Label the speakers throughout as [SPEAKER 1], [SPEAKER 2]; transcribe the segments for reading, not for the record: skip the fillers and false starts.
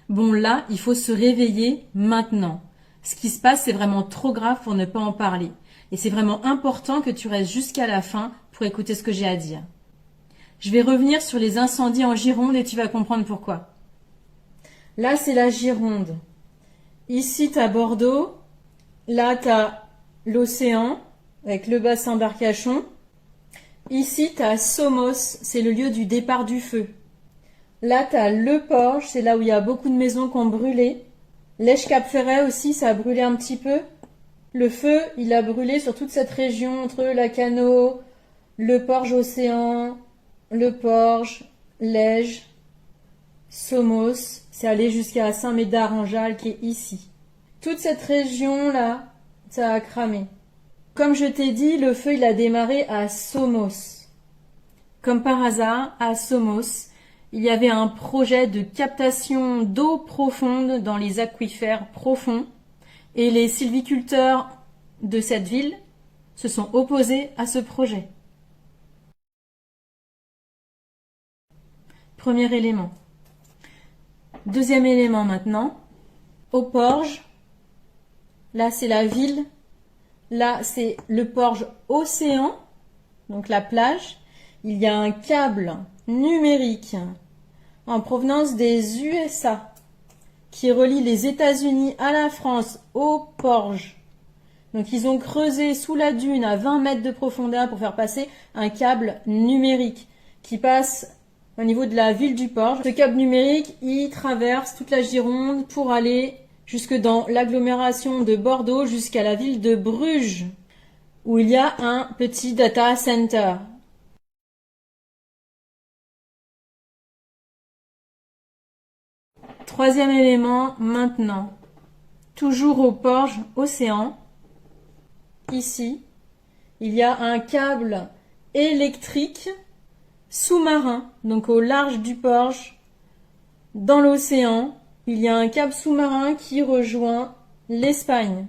[SPEAKER 1] Bon là, il faut se réveiller maintenant. Ce qui se passe, c'est vraiment trop grave pour ne pas en parler. Et c'est vraiment important que tu restes jusqu'à la fin pour écouter ce que j'ai à dire. Je vais revenir sur les incendies en Gironde et tu vas comprendre pourquoi. Là, c'est la Gironde. Ici, tu as Bordeaux. Là, tu as l'océan avec le bassin d'Arcachon. Ici, tu as Somos, c'est le lieu du départ du feu. Là, tu as Le Porge, c'est là où il y a beaucoup de maisons qui ont brûlé. Lèche-Cap-Ferret aussi, ça a brûlé un petit peu. Le feu, il a brûlé sur toute cette région entre Lacanau, Le Porge-Océan, Le Porge, Lège, Somos. C'est allé jusqu'à Saint-Médard-en-Jalles qui est ici. Toute cette région-là, ça a cramé. Comme je t'ai dit, le feu, il a démarré à Somos. Comme par hasard, à Somos, il y avait un projet de captation d'eau profonde dans les aquifères profonds et les sylviculteurs de cette ville se sont opposés à ce projet. Premier élément. Deuxième élément maintenant. Au Porge, là c'est la ville, là c'est le Porge océan, donc la plage. Il y a un câble numérique en provenance des USA qui relie les États-Unis à la France au Porge. Donc ils ont creusé sous la dune à 20 mètres de profondeur pour faire passer un câble numérique qui passe au niveau de la ville du Porge. Ce câble numérique, il traverse toute la Gironde pour aller jusque dans l'agglomération de Bordeaux, jusqu'à la ville de Bruges, où il y a un petit data center. Troisième élément maintenant, toujours au Porge océan, ici, il y a un câble électrique sous-marin, donc au large du Porge, dans l'océan, il y a un câble sous-marin qui rejoint l'Espagne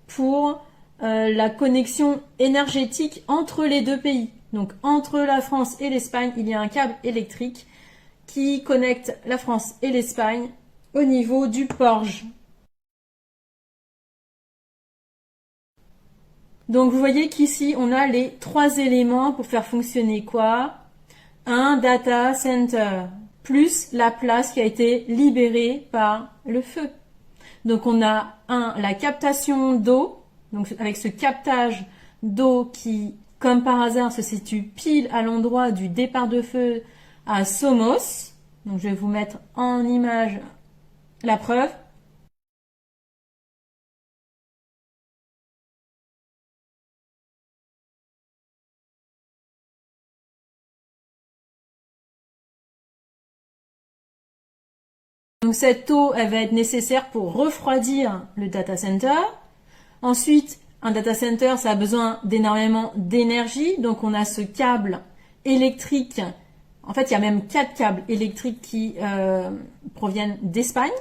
[SPEAKER 1] pour la connexion énergétique entre les deux pays. Donc entre la France et l'Espagne, il y a un câble électrique qui connecte la France et l'Espagne au niveau du Porge. Donc vous voyez qu'ici on a les trois éléments pour faire fonctionner quoi? Un data center, plus la place qui a été libérée par le feu. Donc on a la captation d'eau, donc avec ce captage d'eau qui, comme par hasard, se situe pile à l'endroit du départ de feu à Somos. Donc je vais vous mettre en image la preuve. Donc cette eau, elle va être nécessaire pour refroidir le data center. Ensuite, un data center, ça a besoin d'énormément d'énergie. Donc on a ce câble électrique. En fait, il y a même 4 câbles électriques qui proviennent d'Espagne,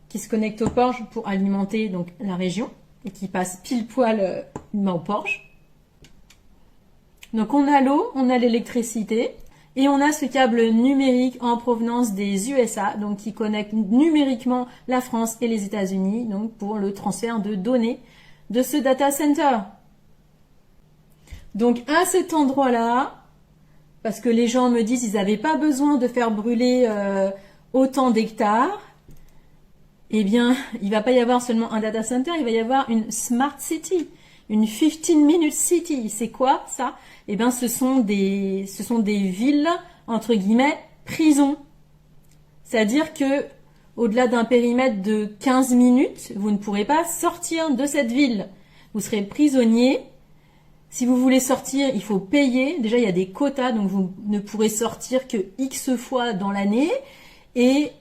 [SPEAKER 1] qui se connectent au Porge pour alimenter donc la région et qui passent pile poil au Porge. Donc on a l'eau, on a l'électricité. Et on a ce câble numérique en provenance des USA, donc qui connecte numériquement la France et les États-Unis, donc pour le transfert de données de ce data center. Donc à cet endroit-là, parce que les gens me disent qu'ils n'avaient pas besoin de faire brûler autant d'hectares, eh bien, il ne va pas y avoir seulement un data center, il va y avoir une smart city, une 15-minute city. C'est quoi ça? Eh bien, ce sont des villes, entre guillemets, prisons. C'est-à-dire que, au-delà d'un périmètre de 15 minutes, vous ne pourrez pas sortir de cette ville. Vous serez prisonnier. Si vous voulez sortir, il faut payer. Déjà, il y a des quotas, donc vous ne pourrez sortir que X fois dans l'année et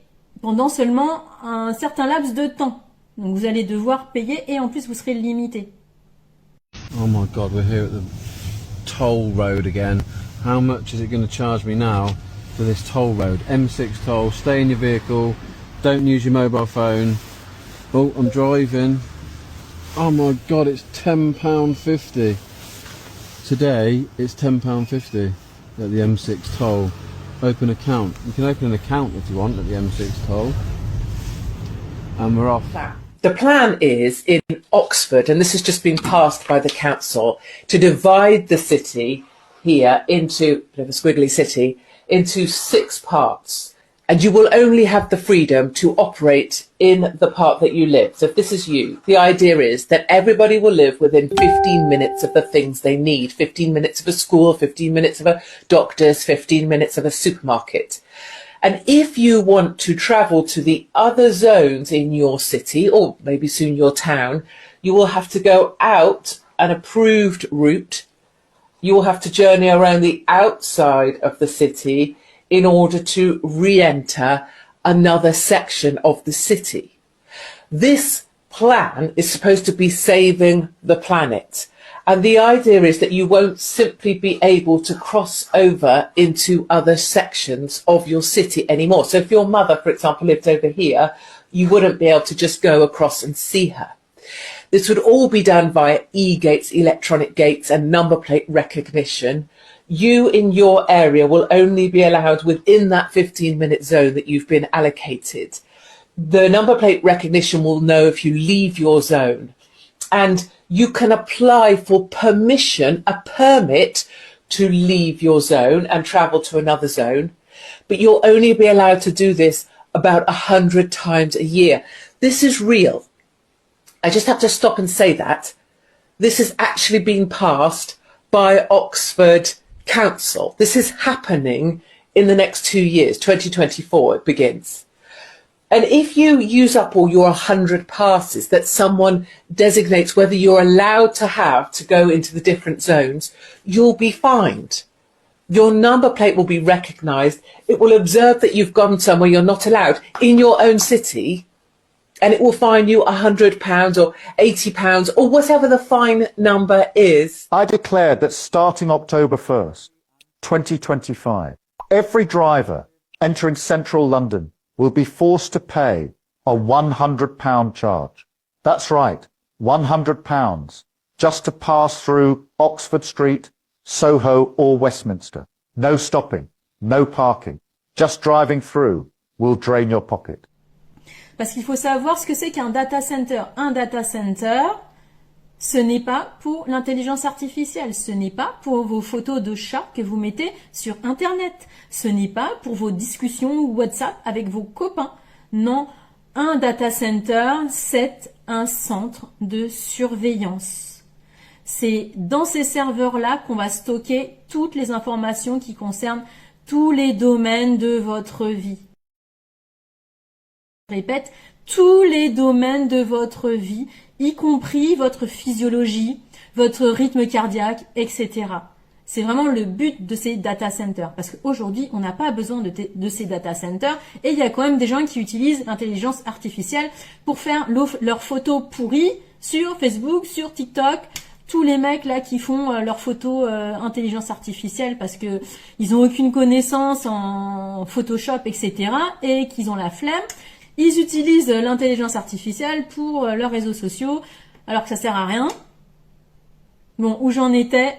[SPEAKER 1] pendant seulement un certain laps de temps. Donc, vous allez devoir payer et en plus, vous serez limité.
[SPEAKER 2] Oh my God, we're here at the toll road again. How much is it going to charge me now for this toll road? M6 toll, stay in your vehicle, don't use your mobile phone. Oh, I'm driving. Oh my God, it's £10.50. Today, it's £10.50 at the M6 toll. Open account. You can open an account if you want at the M6 toll. and we're off.
[SPEAKER 3] The plan is in Oxford, and this has just been passed by the council, to divide the city here into, a bit of a squiggly city, into 6 parts. And you will only have the freedom to operate in the part that you live. So if this is you, the idea is that everybody will live within 15 minutes of the things they need. 15 minutes of a school, 15 minutes of a doctor's, 15 minutes of a supermarket. And if you want to travel to the other zones in your city, or maybe soon your town, you will have to go out an approved route. You will have to journey around the outside of the city in order to re-enter another section of the city. This plan is supposed to be saving the planet. And the idea is that you won't simply be able to cross over into other sections of your city anymore. So if your mother, for example, lived over here, you wouldn't be able to just go across and see her. This would all be done via e-gates, electronic gates, and number plate recognition. You in your area will only be allowed within that 15-minute zone that you've been allocated. The number plate recognition will know if you leave your zone. And you can apply for permission, a permit, to leave your zone and travel to another zone. But you'll only be allowed to do this about 100 times a year. This is real. I just have to stop and say that. This is actually being passed by Oxford Council. This is happening in the next 2 years, 2024 it begins. And if you use up all your 100 passes that someone designates whether you're allowed to have to go into the different zones, you'll be fined. Your number plate will be recognised. It will observe that you've gone somewhere you're not allowed in your own city, and it will fine you £100 or £80 or whatever the fine number is.
[SPEAKER 4] I declared that starting October 1st, 2025, every driver entering central London will be forced to pay a £100 charge. That's right, £100, just to pass through Oxford Street, Soho or Westminster. No stopping, no parking. Just driving through will drain your pocket.
[SPEAKER 1] Parce qu'il faut savoir ce que c'est qu'un data center. Un data center, ce n'est pas pour l'intelligence artificielle. Ce n'est pas pour vos photos de chats que vous mettez sur Internet. Ce n'est pas pour vos discussions WhatsApp avec vos copains. Non, un data center, c'est un centre de surveillance. C'est dans ces serveurs-là qu'on va stocker toutes les informations qui concernent tous les domaines de votre vie. Je répète, tous les domaines de votre vie, y compris votre physiologie, votre rythme cardiaque, etc. C'est vraiment le but de ces data centers. Parce qu'aujourd'hui, on n'a pas besoin de ces data centers. Et il y a quand même des gens qui utilisent l'intelligence artificielle pour faire leurs photos pourries sur Facebook, sur TikTok. Tous les mecs là qui font leurs photos intelligence artificielle parce que ils ont aucune connaissance en Photoshop, etc. et qu'ils ont la flemme. Ils utilisent l'intelligence artificielle pour leurs réseaux sociaux, alors que ça sert à rien. Bon, où j'en étais,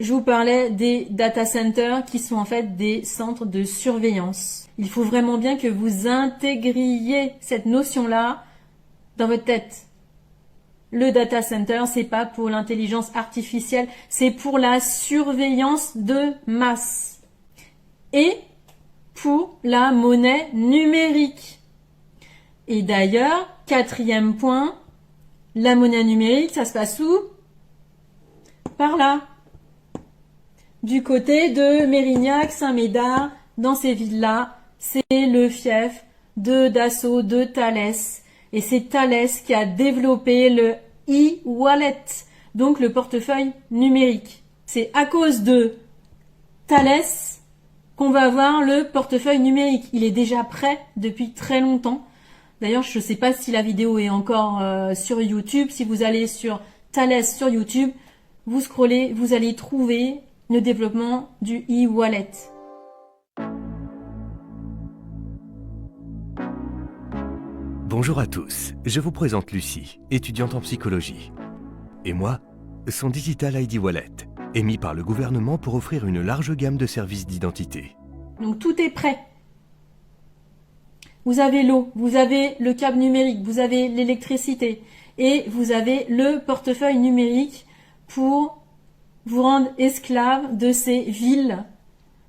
[SPEAKER 1] je vous parlais des data centers qui sont en fait des centres de surveillance. Il faut vraiment bien que vous intégriez cette notion-là dans votre tête. Le data center, c'est pas pour l'intelligence artificielle, c'est pour la surveillance de masse. Et pour la monnaie numérique. Et d'ailleurs, 4e point, la monnaie numérique, ça se passe où? Par là. Du côté de Mérignac, Saint-Médard, dans ces villes-là, c'est le fief de Dassault, de Thales. Et c'est Thales qui a développé le e-wallet, donc le portefeuille numérique. C'est à cause de Thales qu'on va avoir le portefeuille numérique. Il est déjà prêt depuis très longtemps. D'ailleurs, je ne sais pas si la vidéo est encore sur YouTube. Si vous allez sur Thales sur YouTube, vous scrollez, vous allez trouver le développement du e-wallet.
[SPEAKER 5] Bonjour à tous, je vous présente Lucie, étudiante en psychologie. Et moi, son Digital ID Wallet, émis par le gouvernement pour offrir une large gamme de services d'identité.
[SPEAKER 1] Donc tout est prêt. vous avez l'eau, vous avez le câble numérique, vous avez l'électricité et vous avez le portefeuille numérique pour vous rendre esclave de ces villes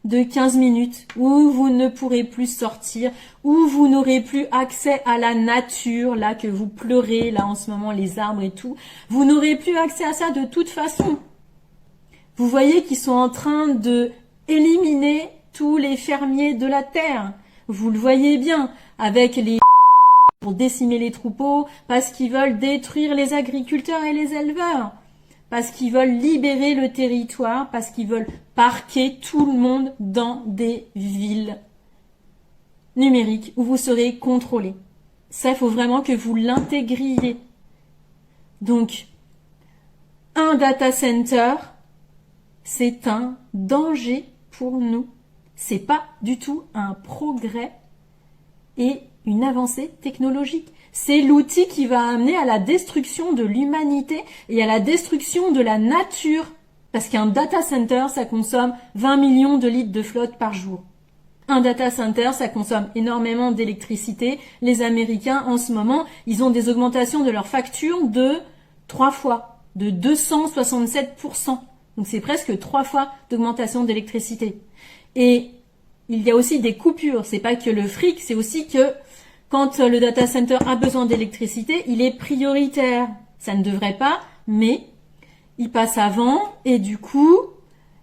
[SPEAKER 1] de 15 minutes où vous ne pourrez plus sortir, où vous n'aurez plus accès à la nature, là que vous pleurez, là en ce moment les arbres et tout. Vous n'aurez plus accès à ça de toute façon. Vous voyez qu'ils sont en train de éliminer tous les fermiers de la terre. Vous le voyez bien, avec les pour décimer les troupeaux, parce qu'ils veulent détruire les agriculteurs et les éleveurs, parce qu'ils veulent libérer le territoire, parce qu'ils veulent parquer tout le monde dans des villes numériques où vous serez contrôlés. Ça, il faut vraiment que vous l'intégriez. Donc, un data center, c'est un danger pour nous. C'est pas du tout un progrès et une avancée technologique. C'est l'outil qui va amener à la destruction de l'humanité et à la destruction de la nature. Parce qu'un data center, ça consomme 20 millions de litres de flotte par jour. Un data center, ça consomme énormément d'électricité. Les Américains, en ce moment, ils ont des augmentations de leurs factures de 3 fois, de 267%. Donc c'est presque 3 fois d'augmentation d'électricité. Et il y a aussi des coupures. C'est pas que le fric, c'est aussi que quand le data center a besoin d'électricité, il est prioritaire. Ça ne devrait pas, mais il passe avant et du coup,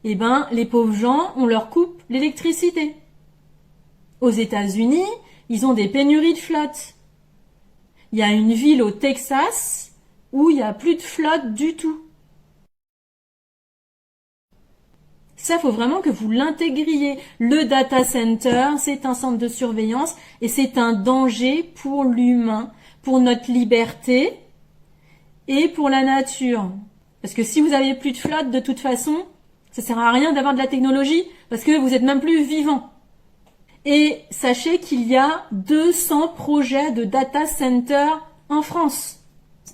[SPEAKER 1] les pauvres gens, on leur coupe l'électricité. Aux États-Unis, ils ont des pénuries de flotte. Il y a une ville au Texas où il n'y a plus de flotte du tout. Ça, faut vraiment que vous l'intégriez. Le data center, c'est un centre de surveillance et c'est un danger pour l'humain, pour notre liberté et pour la nature. Parce que si vous avez plus de flotte, de toute façon, ça sert à rien d'avoir de la technologie parce que vous êtes même plus vivant. Et sachez qu'il y a 200 projets de data center en France.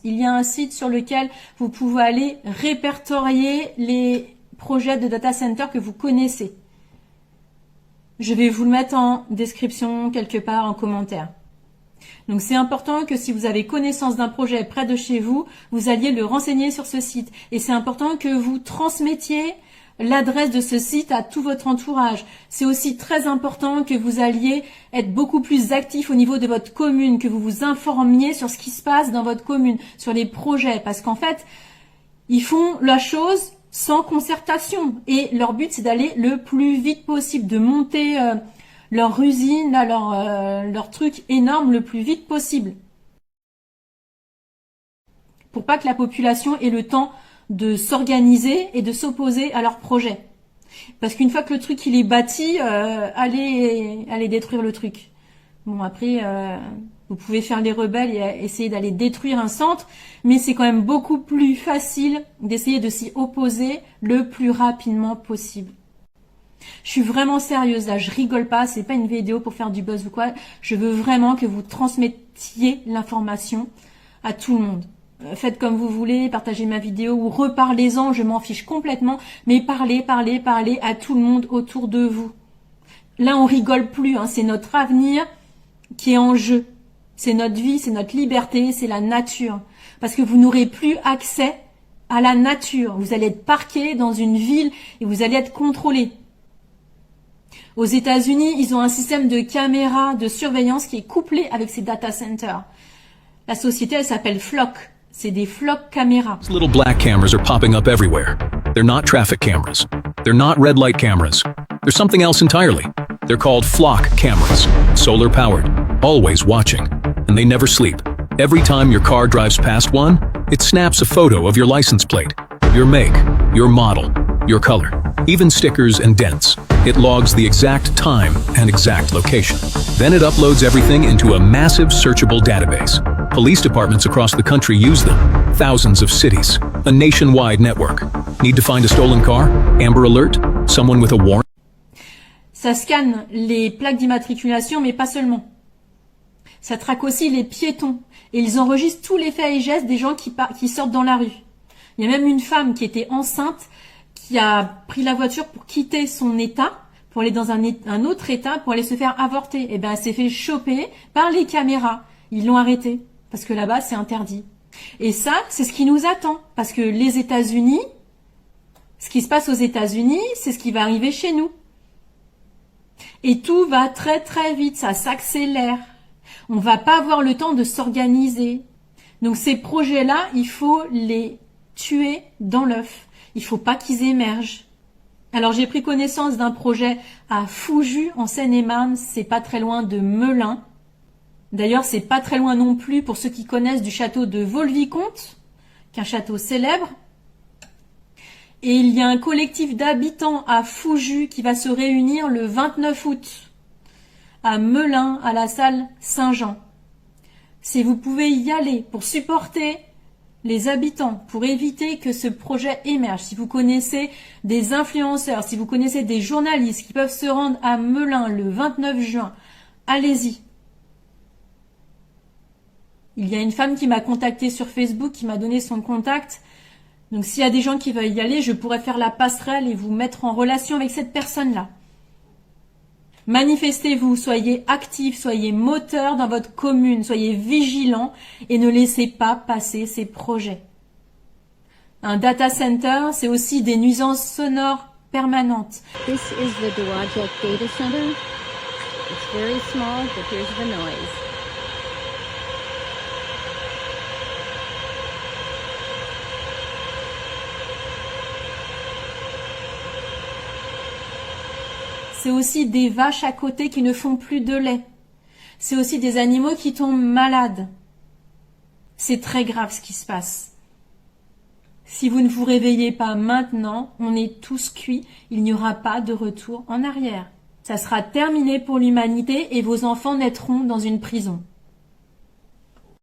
[SPEAKER 1] Il y a un site sur lequel vous pouvez aller répertorier les projets de data center que vous connaissez. Je vais vous le mettre en description quelque part en commentaire. Donc c'est important que si vous avez connaissance d'un projet près de chez vous, vous alliez le renseigner sur ce site. Et c'est important que vous transmettiez l'adresse de ce site à tout votre entourage. C'est aussi très important que vous alliez être beaucoup plus actif au niveau de votre commune, que vous vous informiez sur ce qui se passe dans votre commune, sur les projets. Parce qu'en fait, ils font la chose sans concertation. Et leur but, c'est d'aller le plus vite possible, de monter leur usine, leur truc énorme le plus vite possible. Pour pas que la population ait le temps de s'organiser et de s'opposer à leur projet. Parce qu'une fois que le truc il est bâti, allez détruire le truc. Bon après, vous pouvez faire les rebelles et essayer d'aller détruire un centre, mais c'est quand même beaucoup plus facile d'essayer de s'y opposer le plus rapidement possible. Je suis vraiment sérieuse là, je rigole pas, c'est pas une vidéo pour faire du buzz ou quoi. Je veux vraiment que vous transmettiez l'information à tout le monde. Faites comme vous voulez, partagez ma vidéo ou reparlez-en, je m'en fiche complètement, mais parlez à tout le monde autour de vous. Là, on rigole plus, hein, c'est notre avenir qui est en jeu. C'est notre vie, c'est notre liberté, c'est la nature. Parce que vous n'aurez plus accès à la nature. Vous allez être parqué dans une ville et vous allez être contrôlé. Aux États-Unis, ils ont un système de caméras de surveillance qui est couplé avec ces data centers. La société, elle s'appelle Flock. C'est des Flock caméras.
[SPEAKER 6] Little black cameras are popping up everywhere. They're not traffic cameras. They're not red light cameras. They're something else entirely. They're called flock cameras. Solar powered. Always watching. And they never sleep. Every time your car drives past one, it snaps a photo of your license plate, your make, your model, your color, even stickers and dents. It logs the exact time and exact location. Then it uploads everything into a massive searchable database. Police departments across the country use them. Thousands of cities. A nationwide network. Need to find a stolen car? Amber Alert? Someone with a warrant?
[SPEAKER 1] Ça scanne les plaques d'immatriculation, mais pas seulement. Ça traque aussi les piétons. Et ils enregistrent tous les faits et gestes des gens qui sortent dans la rue. Il y a même une femme qui était enceinte, qui a pris la voiture pour quitter son état, pour aller dans un autre état, pour aller se faire avorter. Eh ben, elle s'est fait choper par les caméras. Ils l'ont arrêtée parce que là-bas, c'est interdit. Et ça, c'est ce qui nous attend parce que les États-Unis, ce qui se passe aux États-Unis, c'est ce qui va arriver chez nous. Et tout va très très vite, ça s'accélère. On va pas avoir le temps de s'organiser. Donc ces projets-là, il faut les tuer dans l'œuf. Il faut pas qu'ils émergent. Alors j'ai pris connaissance d'un projet à Fouju en Seine-et-Marne, c'est pas très loin de Melun. D'ailleurs, c'est pas très loin non plus pour ceux qui connaissent du château de Vaux-le-Vicomte, qu'un château célèbre. Et il y a un collectif d'habitants à Fouju qui va se réunir le 29 août à Melun, à la salle Saint-Jean. Si vous pouvez y aller pour supporter les habitants, pour éviter que ce projet émerge, si vous connaissez des influenceurs, si vous connaissez des journalistes qui peuvent se rendre à Melun le 29 juin, allez-y. Il y a une femme qui m'a contactée sur Facebook, qui m'a donné son contact. Donc s'il y a des gens qui veulent y aller, je pourrais faire la passerelle et vous mettre en relation avec cette personne-là. Manifestez-vous, soyez actifs, soyez moteurs dans votre commune, soyez vigilants et ne laissez pas passer ces projets. Un data center, c'est aussi des nuisances sonores permanentes.
[SPEAKER 7] This is the Dowagiac Data Center. It's very small, but here's the noise.
[SPEAKER 1] C'est aussi des vaches à côté qui ne font plus de lait. C'est aussi des animaux qui tombent malades. C'est très grave ce qui se passe. Si vous ne vous réveillez pas maintenant, on est tous cuits, il n'y aura pas de retour en arrière. Ça sera terminé pour l'humanité et vos enfants naîtront dans une prison.